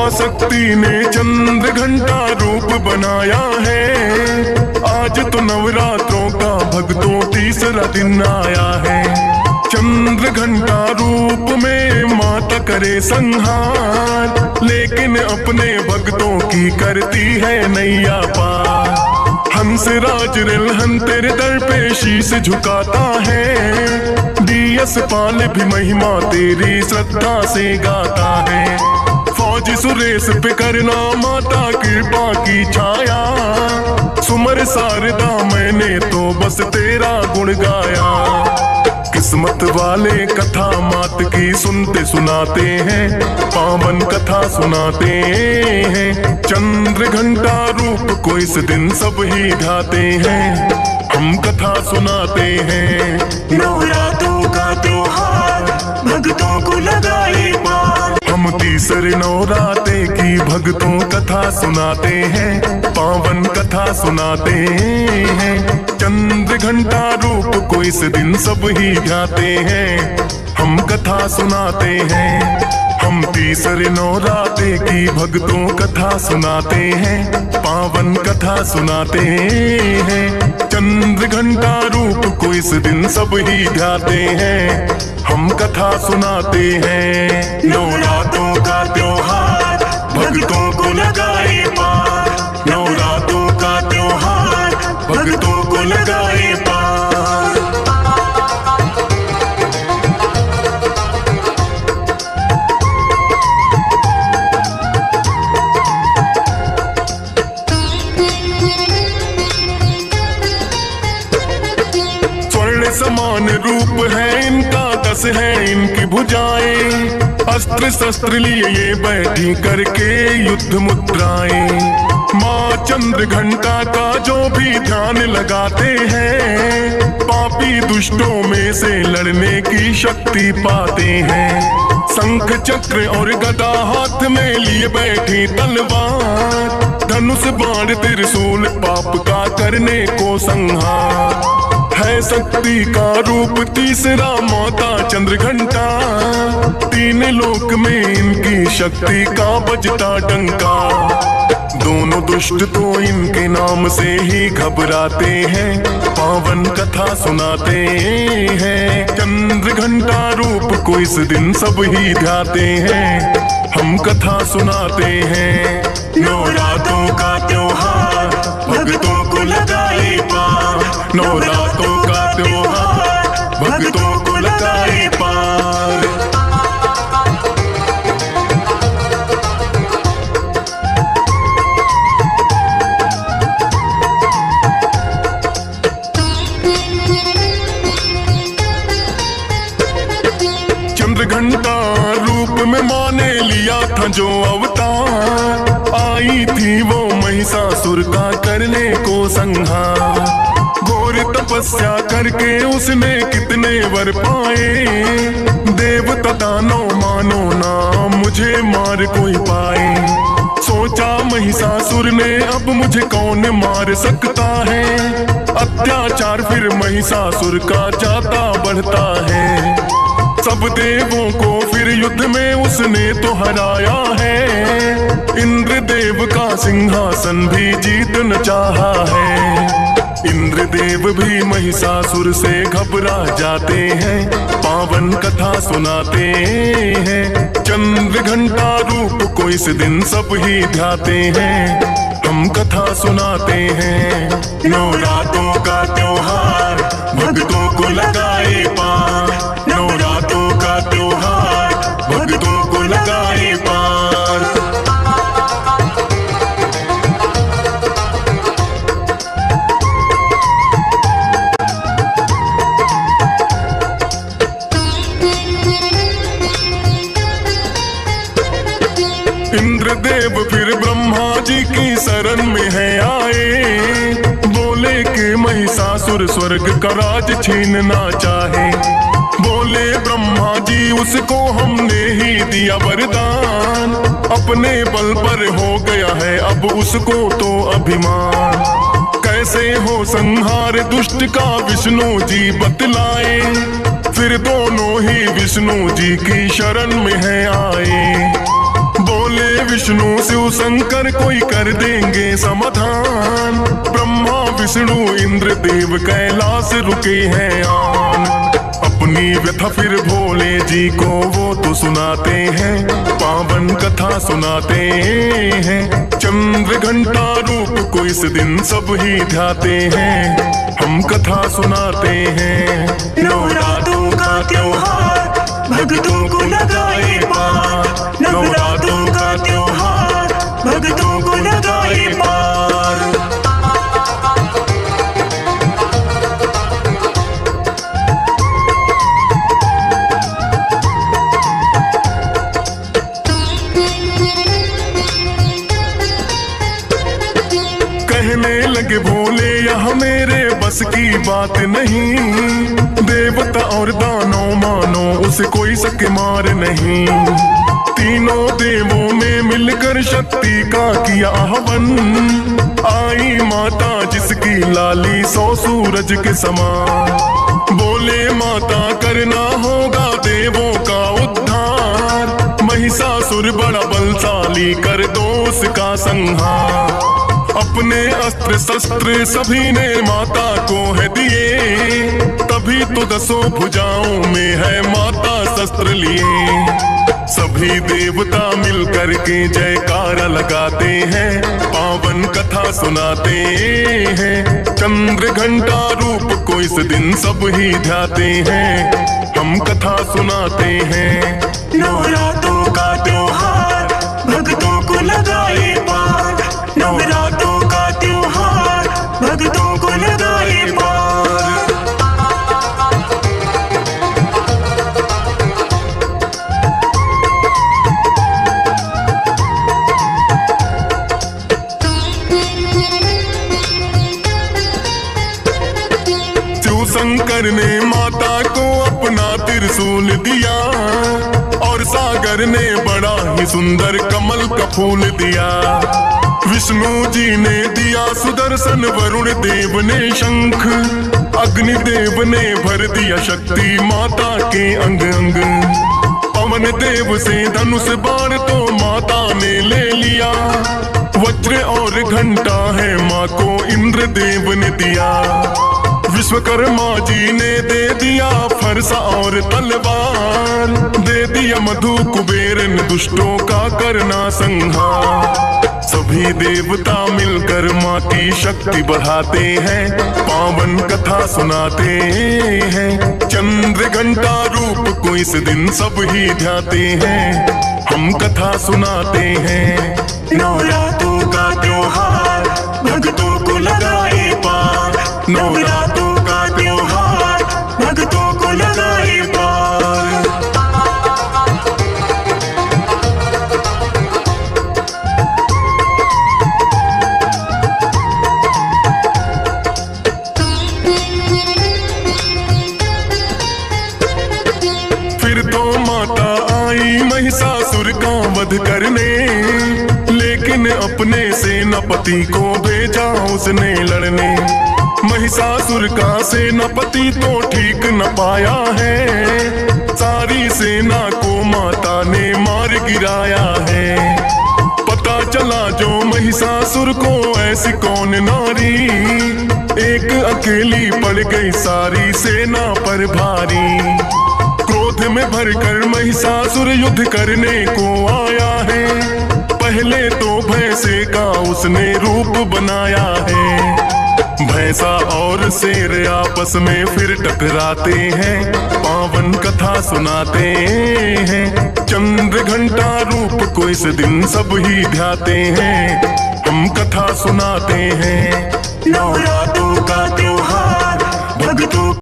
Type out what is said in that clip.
माँ शक्ति ने चंद्र घंटा रूप बनाया है। आज तो नवरात्रों का भक्तों तीसरा दिन आया है। चंद्र घंटा रूप में माता करे संहार, लेकिन अपने भक्तों की करती है नैया पार। हंस राज रिलहन तेरे दर पे शीश झुकाता है। डीएस पाल भी महिमा तेरी श्रद्धा से गाता है। फौज सुरेश पे करना माता कृपा की छाया। सुमर शारदा मैंने तो बस तेरा गुण गाया। किस्मत वाले कथा मात की सुनते सुनाते हैं, पावन कथा सुनाते हैं। चंद्र घंटा रूप को इस दिन सब ही गाते हैं, हम कथा सुनाते हैं। नवरात्रों का त्योहार भक्तों को लगाए पार। हम तीसरे नवरात्रे की भक्तों कथा सुनाते हैं, पावन कथा सुनाते हैं। चंद्र घंटा रूप को इस दिन सब ही गाते हैं, हम कथा सुनाते हैं। हम तीसरे नवरात्रे की भक्तों कथा सुनाते हैं, पावन कथा सुनाते हैं। चंद्र घंटा रूप को इस दिन सब ही गाते हैं, हम कथा सुनाते हैं। नवरात्रों का त्योहार भक्तों को लगाए पार। नवरात्रों का त्योहार भक्तों को लगाए पार। स्वर्ण समान रूप है इनका, 10 है इनकी भुजाएं। अस्त्र शस्त्र लिए ये बैठी करके युद्ध मुद्राएं। माँ चंद्र घंटा का जो भी ध्यान लगाते हैं, पापी दुष्टों में से लड़ने की शक्ति पाते हैं। शंख चक्र और गदा हाथ में लिए बैठी तलवार। धनुष बाण त्रिशूल पाप का करने को संहार। है शक्ति का रूप तीसरा माता चंद्र घंटा। 3 लोक में इनकी शक्ति का बजता डंका। दोनों दुष्ट तो इनके नाम से ही घबराते हैं, पावन कथा सुनाते हैं। चंद्र घंटा रूप को इस दिन सब ही ध्याते हैं, हम कथा सुनाते हैं। नवरात्रों का त्योहार भक्तों को लगाए पार। नवरात्रों का त्योहार भक्तों को लगाए पार। चंद्र घंटा रूप में माँ ने लिया था जो अवतार। आई थी वो महिषासुर का करने को संहार। घोर तपस्या करके उसने कितने वर पाए। देवता दानव मानो ना मुझे मार कोई पाए। सोचा महिषासुर ने अब मुझे कौन मार सकता है। अत्याचार फिर महिषासुर का जाता बढ़ता है। सब देवों को फिर युद्ध में उसने तो हराया है। इंद्र देव का सिंहासन भी जीतना चाहा है। इंद्र देव भी महिषासुर से घबरा जाते हैं, पावन कथा सुनाते हैं। चंद्र घंटा रूप को इस दिन सब ही ध्याते हैं, हम कथा सुनाते हैं। नवरात्रों का त्योहार भक्तों को लगाए पार। नवरात्रों का त्योहार भक्तों को लगाए पार। इंद्रदेव फिर ब्रह्मा जी की शरण में है आए। बोले कि महिषासुर स्वर्ग का राज छीनना चाहे। बोले ब्रह्मा जी उसको हमने ही दिया वरदान। अपने बल पर हो गया है अब उसको तो अभिमान। कैसे हो संहार दुष्ट का विष्णु जी बतलाए। फिर दोनों ही विष्णु जी की शरण में है आए। बोले विष्णु शिव शंकर कोई कर देंगे समाधान। ब्रह्मा विष्णु इंद्र देव कैलाश रुके हैं आन। अपनी व्यथा फिर भोले जी को वो तो सुनाते हैं, पावन कथा सुनाते हैं। चंद्र घंटा रूप को इस दिन सब ही ध्याते हैं, हम कथा सुनाते हैं। नवरात्रों का त्योहार भक्तों को लगाए पार, नवरात्रों का त्योहार भक्तों को लगाए पार। कहने लगे भोले यह मेरे बस की बात नहीं, देवता और दानव मानो उसे कोई सके मार नहीं। तीनों देवों में मिलकर शक्ति का किया आह्वान, आई माता जिसकी लाली 100 सूरज के समान। बोले माता करना होगा देवों का उद्धार, महिषासुर बड़ा बलशाली कर दो उसका संहार। अपने अस्त्र शस्त्र सभी ने माता को है दिए, तभी तो 10 भुजाओं में है माता शस्त्र लिए। सभी देवता मिलकर के जयकारा लगाते हैं, पावन कथा सुनाते हैं। चंद्र घंटा रूप को इस दिन सब ही ध्याते हैं, हम कथा सुनाते हैं। नवरात्रों का त्योहार भक्तों को लगाए पार, नवरात्रों का त्योहार भक्तों को लगाए पार। शिव शंकर ने माता को अपना त्रिशूल दिया, और सागर ने बड़ा ही सुंदर कमल का फूल दिया। विष्णु जी ने दिया सुदर्शन, वरुण देव ने शंख, अग्निदेव ने भर दिया शक्ति माता के अंग अंग। पवन देव से धनुष बाण तो माता ने ले लिया, वज्र और घंटा है माँ को इंद्र देव ने दिया। विश्वकर्मा जी ने दे दिया फरसा और तलवार, दे दिया मधु कुबेर ने दुष्टों का करना संहार। सभी देवता मिलकर माँ की शक्ति बढ़ाते हैं, पावन कथा सुनाते हैं। चंद्र घंटा रूप को इस दिन सब ही ध्याते हैं, हम कथा सुनाते हैं। नवरात्रों का त्योहार भक्तों को लगाए पार, नवरात्रों का त्योहार भक्तों को लगाए पार। फिर तो माता आई महिषासुर का वध करने, लेकिन अपने सेनापति को भेजा उसने लड़ने। महिषासुर का सेनापति तो ठीक न पाया है, सारी सेना को माता ने मार गिराया है। पता चला जो महिषासुर को ऐसी कौन नारी, एक अकेली पड़ गई सारी सेना पर भारी। क्रोध में भरकर महिषासुर युद्ध करने को आया है, पहले तो भैंसे का उसने रूप बनाया है। भैंसा और शेर आपस में फिर टकराते हैं, पावन कथा सुनाते हैं। चंद्र घंटा रूप को इस दिन सब ही ध्याते हैं, हम कथा सुनाते हैं। नवरात्रों का त्योहार भक्तों